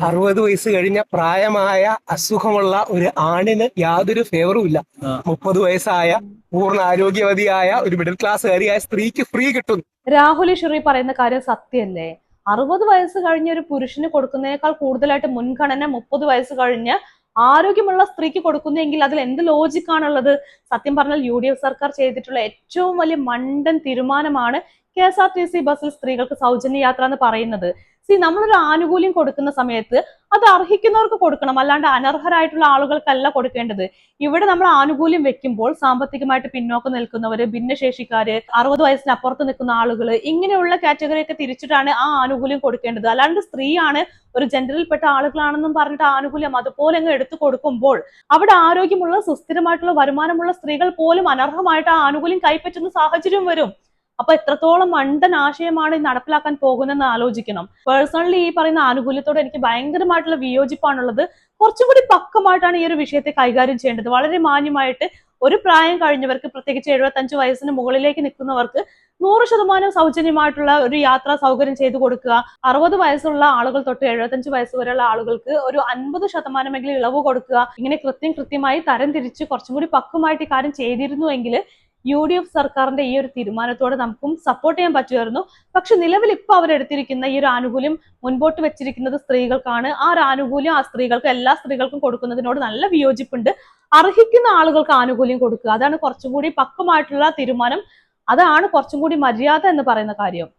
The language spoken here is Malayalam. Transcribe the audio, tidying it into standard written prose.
60 വയസ്സ് കഴിഞ്ഞ പ്രായമായ അസുഖമുള്ള ഒരു ആണിന് യാതൊരു ഫേവറും ഇല്ല. 30 വയസ്സായ പൂർണ്ണ ആരോഗ്യവതിയായ ഒരു മിഡിൽ ക്ലാസ്സുകാരിയായ സ്ത്രീക്ക് ഫ്രീ കിട്ടുന്നു. രാഹുൽ ഈശ്വറി പറയുന്ന കാര്യം സത്യമല്ലേ? 60 വയസ്സ് കഴിഞ്ഞ ഒരു പുരുഷന് കൊടുക്കുന്നതിനേക്കാൾ കൂടുതലായിട്ട് മുൻഗണന 30 വയസ്സ് കഴിഞ്ഞ് ആരോഗ്യമുള്ള സ്ത്രീക്ക് കൊടുക്കുന്നെങ്കിൽ അതിൽ എന്ത് ലോജിക്കാണുള്ളത്? സത്യം പറഞ്ഞാൽ UDF സർക്കാർ ചെയ്തിട്ടുള്ള ഏറ്റവും വലിയ മണ്ടൻ തീരുമാനമാണ് KSRTC ബസ്സിൽ സ്ത്രീകൾക്ക് സൗജന്യ യാത്ര എന്ന് പറയുന്നത്. നമ്മളൊരു ആനുകൂല്യം കൊടുക്കുന്ന സമയത്ത് അത് അർഹിക്കുന്നവർക്ക് കൊടുക്കണം, അല്ലാണ്ട് അനർഹരായിട്ടുള്ള ആളുകൾക്കല്ല കൊടുക്കേണ്ടത്. ഇവിടെ നമ്മൾ ആനുകൂല്യം വെക്കുമ്പോൾ സാമ്പത്തികമായിട്ട് പിന്നോക്കം നിൽക്കുന്നവര്, ഭിന്നശേഷിക്കാര്, 60 വയസ്സിനപ്പുറത്ത് നിൽക്കുന്ന ആളുകൾ, ഇങ്ങനെയുള്ള കാറ്റഗറി ഒക്കെ തിരിച്ചിട്ടാണ് ആ ആനുകൂല്യം കൊടുക്കേണ്ടത്. അല്ലാണ്ട് സ്ത്രീയാണ്, ഒരു ജെൻഡറിൽപ്പെട്ട ആളുകളാണെന്നും പറഞ്ഞിട്ട് ആനുകൂല്യം അതുപോലെ അങ്ങ് എടുത്തു കൊടുക്കുമ്പോൾ അവിടെ ആരോഗ്യമുള്ള സുസ്ഥിരമായിട്ടുള്ള വരുമാനമുള്ള സ്ത്രീകൾ പോലും അനർഹമായിട്ട് ആ ആനുകൂല്യം കൈപ്പറ്റുന്ന സാഹചര്യം വരും. അപ്പൊ എത്രത്തോളം മണ്ടൻ ആശയമാണ് നടപ്പിലാക്കാൻ പോകുന്നതെന്ന് ആലോചിക്കണം. പേഴ്സണലി ഈ പറയുന്ന ആനുകൂല്യത്തോട് എനിക്ക് ഭയങ്കരമായിട്ടുള്ള വിയോജിപ്പാണുള്ളത്. കുറച്ചും കൂടി പക്വമായിട്ടാണ് ഈ ഒരു വിഷയത്തെ കൈകാര്യം ചെയ്യേണ്ടത്. വളരെ മാന്യമായിട്ട് ഒരു പ്രായം കഴിഞ്ഞവർക്ക്, പ്രത്യേകിച്ച് 75 വയസ്സിന് മുകളിലേക്ക് നിൽക്കുന്നവർക്ക് 100% സൗജന്യമായിട്ടുള്ള ഒരു യാത്രാ സൗകര്യം ചെയ്തു കൊടുക്കുക. 60 വയസ്സുള്ള ആളുകൾ തൊട്ട് 75 വയസ്സ് വരെയുള്ള ആളുകൾക്ക് ഒരു 50% ഇളവ് കൊടുക്കുക. ഇങ്ങനെ കൃത്യമായി തരം തിരിച്ച് കുറച്ചും കൂടി പക്വമായിട്ട് ഈ കാര്യം ചെയ്തിരുന്നുവെങ്കിൽ UDF സർക്കാരിന്റെ ഈ ഒരു തീരുമാനത്തോട് നമുക്കും സപ്പോർട്ട് ചെയ്യാൻ പറ്റുമായിരുന്നു. പക്ഷെ നിലവിൽ ഇപ്പൊ അവരെടുത്തിരിക്കുന്ന ഈ ഒരു ആനുകൂല്യം മുൻപോട്ട് വെച്ചിരിക്കുന്നത് സ്ത്രീകൾക്കാണ്. ആ ഒരു ആനുകൂല്യം ആ സ്ത്രീകൾക്ക്, എല്ലാ സ്ത്രീകൾക്കും കൊടുക്കുന്നതിനോട് നല്ല വിയോജിപ്പുണ്ട്. അർഹിക്കുന്ന ആളുകൾക്ക് ആനുകൂല്യം കൊടുക്കുക, അതാണ് കുറച്ചും കൂടി പക്വമായിട്ടുള്ള തീരുമാനം. അതാണ് കുറച്ചും കൂടി മര്യാദ എന്ന് പറയുന്ന കാര്യം.